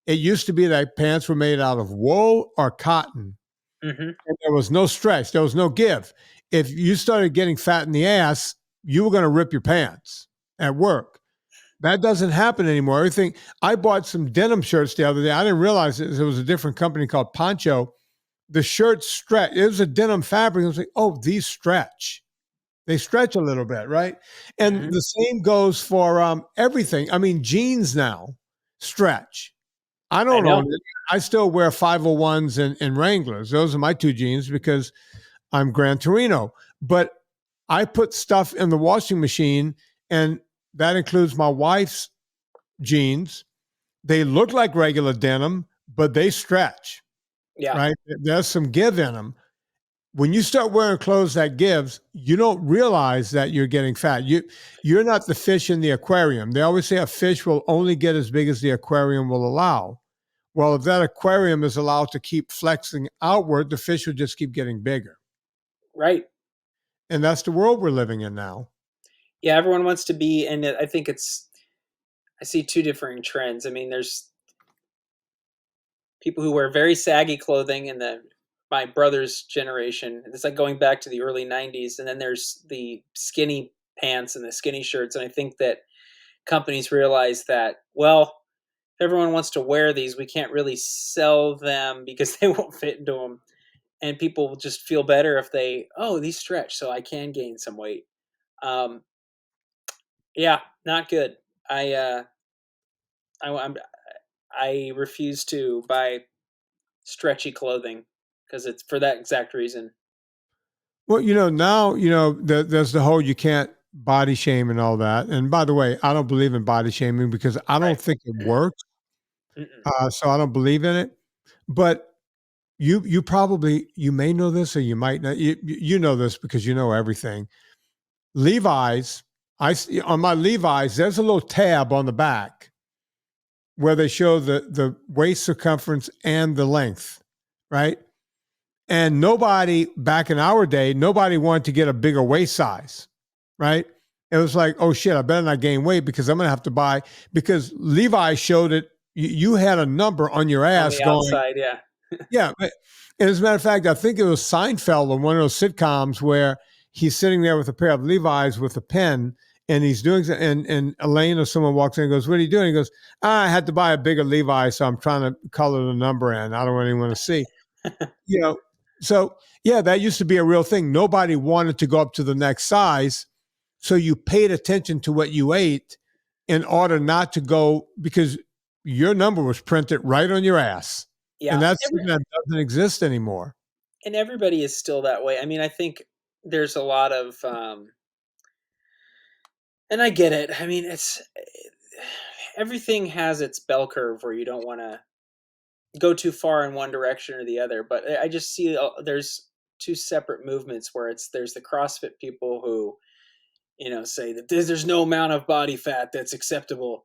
It used to be that pants were made out of wool or cotton. Mm-hmm. And there was no stretch. There was no give. If you started getting fat in the ass, you were going to rip your pants at work. That doesn't happen anymore. Everything. I bought some denim shirts the other day. I didn't realize it was a different company called Poncho. The shirt stretch. It was a denim fabric. I was like, oh, these stretch. They stretch a little bit, right? And the same goes for everything. I mean, jeans now stretch. I don't own it. I still wear 501s and Wranglers. Those are my two jeans because I'm Gran Torino. But I put stuff in the washing machine, and that includes my wife's jeans. They look like regular denim, but they stretch. Yeah. Right? There's some give in them. When you start wearing clothes that gives, you don't realize that you're getting fat. You're not the fish in the aquarium. They always say a fish will only get as big as the aquarium will allow. Well, if that aquarium is allowed to keep flexing outward, the fish will just keep getting bigger. Right. And that's the world we're living in now. Yeah, everyone wants to be, and I think I see two differing trends. I mean, there's people who wear very saggy clothing in my brother's generation. It's like going back to the early 90s. And then there's the skinny pants and the skinny shirts. And I think that companies realize that, well, if everyone wants to wear these, we can't really sell them because they won't fit into them. And people will just feel better if these stretch, so I can gain some weight. Yeah, not good. I refuse to buy stretchy clothing because it's for that exact reason. Well, now, there's the whole you can't body shame and all that. And by the way, I don't believe in body shaming because I don't think it works. So I don't believe in it. But you may know this or you might not. You know this because you know everything. Levi's, on my Levi's, there's a little tab on the back where they show the waist circumference and the length, right? And nobody back in our day, nobody wanted to get a bigger waist size, right? It was like, oh shit, I better not gain weight because I'm going to have to buy, because Levi showed it. You had a number on your ass on the going, outside, yeah. Yeah. And as a matter of fact, I think it was Seinfeld on one of those sitcoms where he's sitting there with a pair of Levi's with a pen and he's doing, and Elaine or someone walks in and goes, what are you doing? He goes, I had to buy a bigger Levi, so I'm trying to color the number in. I don't want anyone to see. So yeah, that used to be a real thing. Nobody wanted to go up to the next size. So you paid attention to what you ate in order not to go, because your number was printed right on your ass. And Yeah. that's something that doesn't exist anymore. And everybody is still that way. I mean, I think there's a lot of, and I get it. I mean, everything has its bell curve where you don't want to go too far in one direction or the other. But I just see there's two separate movements where there's the CrossFit people who, say that there's no amount of body fat that's acceptable.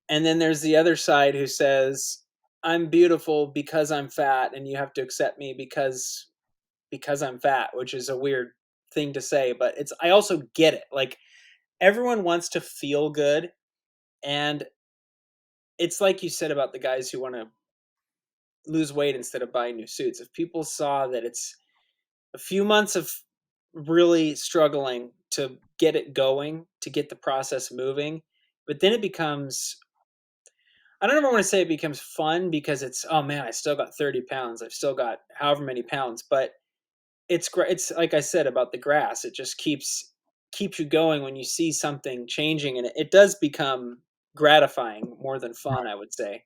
And then there's the other side who says, I'm beautiful because I'm fat and you have to accept me because I'm fat, which is a weird thing to say, but I also get it. Like, everyone wants to feel good, and it's like you said about the guys who want to lose weight instead of buying new suits. If people saw that it's a few months of really struggling to get it going, to get the process moving, but then it becomes, I don't ever want to say it becomes fun because it's, oh man, I still got 30 pounds. I've still got however many pounds, but it's great. It's like I said about the grass. It just keeps you going when you see something changing, and it does become gratifying more than fun, I would say.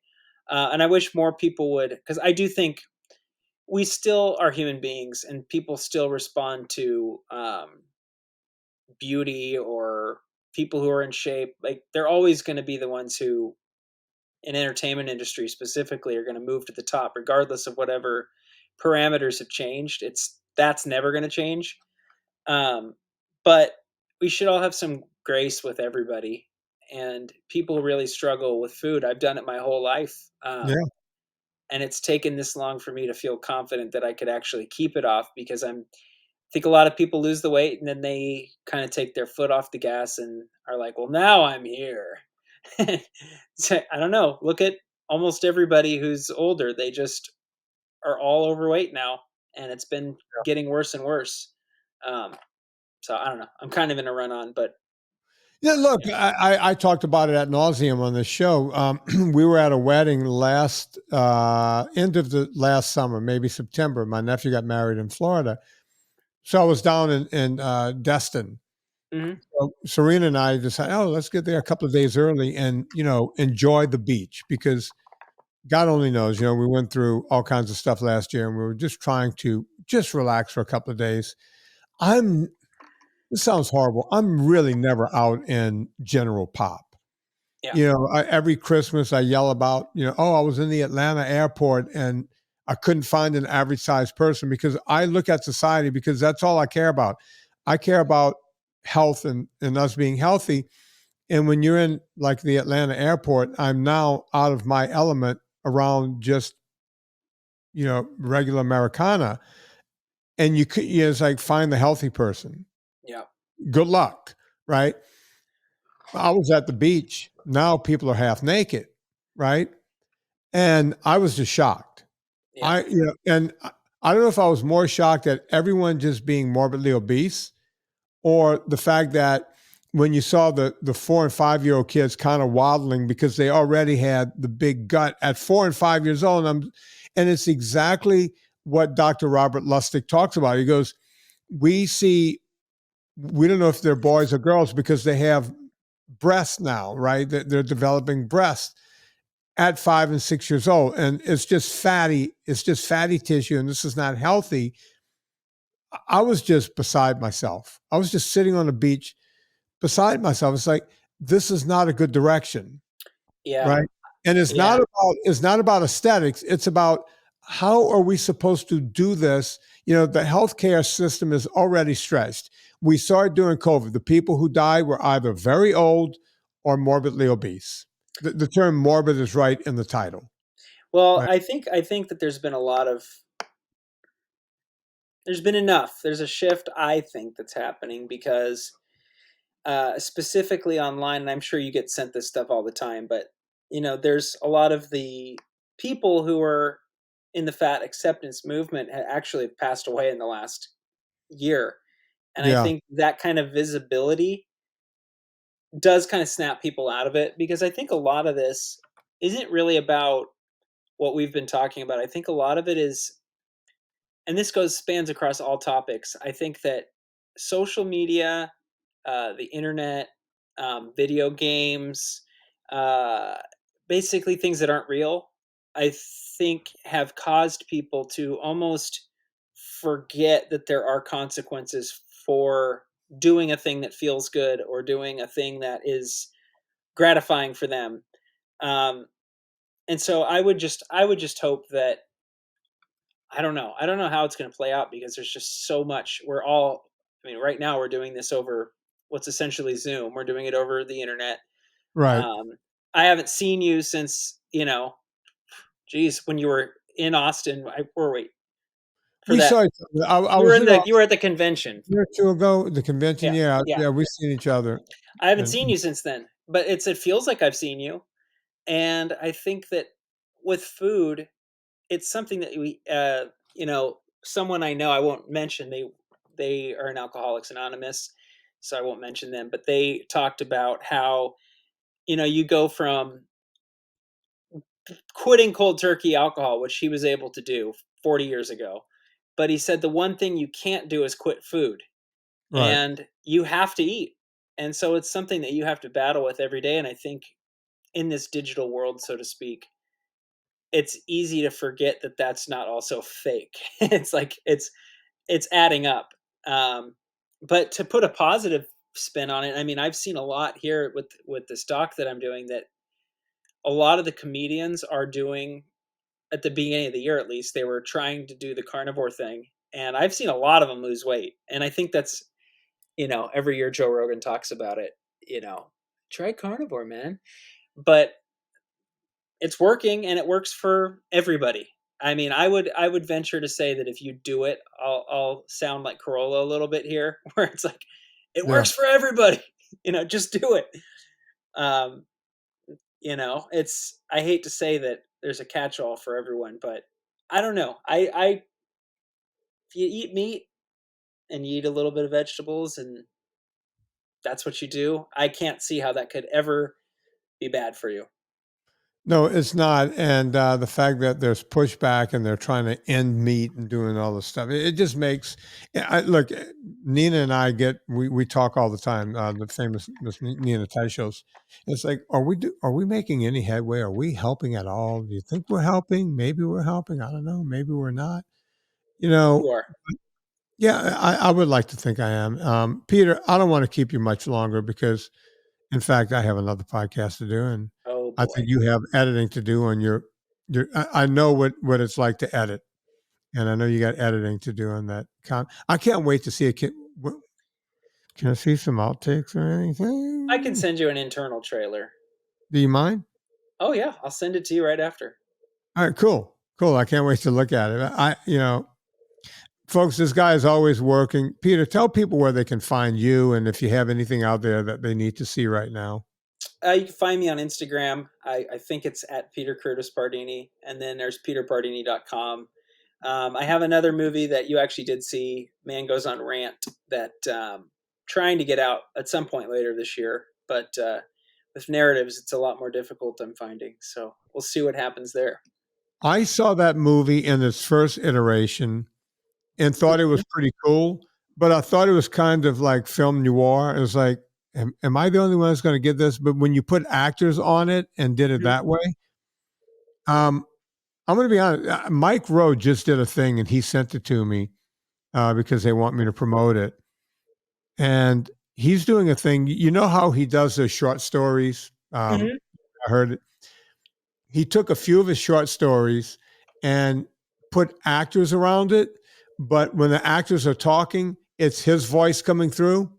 And I wish more people would, because I do think we still are human beings, and people still respond to beauty or people who are in shape. Like, they're always going to be the ones who, in entertainment industry specifically, are going to move to the top, regardless of whatever parameters have changed. That's never going to change. But we should all have some grace with everybody. And people really struggle with food. I've done it my whole life. Yeah. And it's taken this long for me to feel confident that I could actually keep it off, because I think a lot of people lose the weight and then they kind of take their foot off the gas and are like, well, now I'm here. So, I don't know. Look at almost everybody who's older. They just are all overweight now, and it's been getting worse and worse. Um, so I don't know. I'm kind of in a run on, but Yeah, look, I talked about it ad nauseum on this show. We were at a wedding end of the last summer, maybe September. My nephew got married in Florida. So I was down in Destin. mhm. So Serena and I decided, oh, let's get there a couple of days early and, enjoy the beach, because God only knows, we went through all kinds of stuff last year and we were just trying to just relax for a couple of days. This sounds horrible. I'm really never out in general pop. Yeah. Every Christmas I yell about, oh, I was in the Atlanta airport and I couldn't find an average sized person, because I look at society, because that's all I care about. I care about health and us being healthy. And when you're in like the Atlanta airport, I'm now out of my element around just, regular Americana. And it's like, find the healthy person. Yeah. Good luck. Right. I was at the beach. Now people are half naked. Right. And I was just shocked. Yeah. And I don't know if I was more shocked at everyone just being morbidly obese, or the fact that when you saw the 4 and 5 year old kids kind of waddling because they already had the big gut at 4 and 5 years old. And it's exactly what Dr. Robert Lustig talks about. He goes, we don't know if they're boys or girls because they have breasts now, right? They're developing breasts at 5 and 6 years old. And it's just fatty tissue, and this is not healthy. I was just beside myself. I was just sitting on the beach beside myself. It's like, this is not a good direction. Yeah. Right. And it's Yeah. not about aesthetics. It's about, how are we supposed to do this? The healthcare system is already stretched. We saw it during COVID. The people who died were either very old or morbidly obese. The term morbid is right in the title. Well, Right. I think that there's been enough. There's a shift, I think, that's happening because specifically online, and I'm sure you get sent this stuff all the time, but there's a lot of the people who are in the fat acceptance movement actually have passed away in the last year. And I Yeah. think that kind of visibility does kind of snap people out of it, because I think a lot of this isn't really about what we've been talking about. I think a lot of it is and this spans across all topics. I think that social media, the internet, video games, uh, basically things that aren't real, I think have caused people to almost forget that there are consequences for doing a thing that feels good or doing a thing that is gratifying for them. Um, and so I would just hope that I don't know. I don't know how it's going to play out because there's just so much. I mean, right now we're doing this over what's essentially Zoom. We're doing it over the internet. Right. Um, I haven't seen you since, geez, when you were in Austin. Or wait, for We that, saw each other. I was in you were Austin at the convention. a year or two ago, the convention. Yeah, Yeah, yeah. yeah, we've seen each other. I haven't And seen you since then, but it feels like I've seen you. And I think that with food, it's something that someone I know, I won't mention, they are an Alcoholics Anonymous, so I won't mention them, but they talked about how, you go from quitting cold turkey alcohol, which he was able to do 40 years ago. But he said the one thing you can't do is quit food, right. and you have to eat. And so it's something that you have to battle with every day. And I think in this digital world, so to speak, it's easy to forget that that's not also fake. It's like it's adding up. But to put a positive spin on it, I mean, I've seen a lot here with this doc that I'm doing that a lot of the comedians are doing at the beginning of the year. At least they were trying to do the carnivore thing, and I've seen a lot of them lose weight. And I think that's, every year Joe Rogan talks about it. Try carnivore, man. But it's working, and it works for everybody. I mean, I would venture to say that if you do it, I'll sound like Corolla a little bit here, where it's like it Yeah. works for everybody. Just do it. Um, it's I hate to say that there's a catch-all for everyone, but I don't know. I If you eat meat and you eat a little bit of vegetables and that's what you do, I can't see how that could ever be bad for you. No, it's not. And the fact that there's pushback and they're trying to end meat and doing all this stuff, it just makes. Look, Nina and I we talk all the time. The famous Miss Nina Teisho's. It's like, are we making any headway? Are we helping at all? Do you think we're helping? Maybe we're helping. I don't know. Maybe we're not. You You know, are. yeah, I would like to think I am. Peter, I don't want to keep you much longer because in fact, I have another podcast to do, and Oh I boy. think you have editing to do on your. I know what it's like to edit, and I know you got editing to do on that. I can't wait to see a kid. Can I see some outtakes or I can anything? send you an internal trailer. Do you mind? Oh yeah, I'll send it to you right after. All right, cool, cool. I can't wait to look at it. Folks, this guy is always working. Peter, tell people where they can find you, and if you have anything out there that they need to see right now. You can find me on Instagram. I think it's at Peter Curtis Pardini, and then there's peterpardini.com. I have another movie that you actually did see, Man Goes on Rant, that trying to get out at some point later this year. But with narratives, it's a lot more difficult, I'm finding. So we'll see what happens there. I saw that movie in its first iteration and thought it Mhm. was pretty cool, but I thought it was kind of like film noir. It was like, am I the only one that's going to get this? But when you put actors on it and did it Mhm. that way, um, I'm going to be honest. Mike Rowe just did a thing and he sent it to me because they want me to promote it. And he's doing a thing. You know how he does those short stories? Mhm. I heard it. He took a few of his short stories and put actors around it. But when the actors are talking, it's his voice coming through.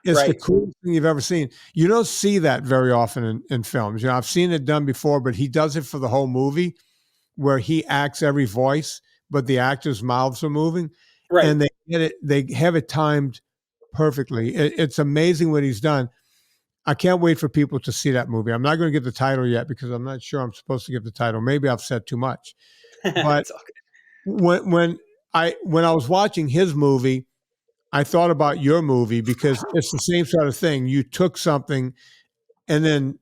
It's the Right. coolest thing you've ever seen. You don't see that very often in films. I've seen it done before, but he does it for the whole movie where he acts every voice, but the actors' mouths are moving Right. and they get it, they have it timed perfectly. It's amazing what he's done. I can't wait for people to see that movie. I'm not going to give the title yet because I'm not sure I'm supposed to give the title. Maybe I've said too much. But It's all good. when I was watching his movie, I thought about your movie because it's the same sort of thing. You took something and then,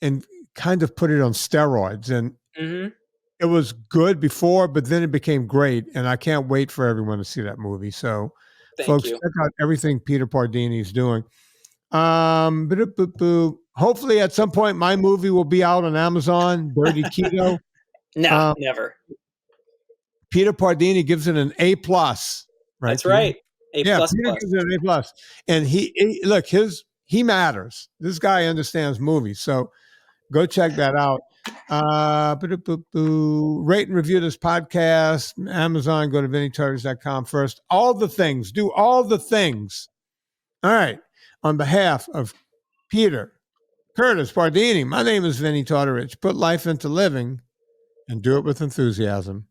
and kind of put it on steroids. And Mhm. it was good before, but then it became great, and I can't wait for everyone to see that movie. So, Thank folks, you. check out everything Peter Pardini is doing. Hopefully, at some point, my movie will be out on Amazon. Dirty Keto. No, never. Peter Pardini gives it an A+. Right, That's Peter? right. A++. Yeah, Peter gives it an A+. And look, he matters. This guy understands movies. So go check that out. Rate and review this podcast. Amazon, go to VinnieTortorich.com first. All the things. Do all the things. All right. On behalf of Peter, Curtis, Pardini, my name is Vinnie Tortorich. Put life into living and do it with enthusiasm.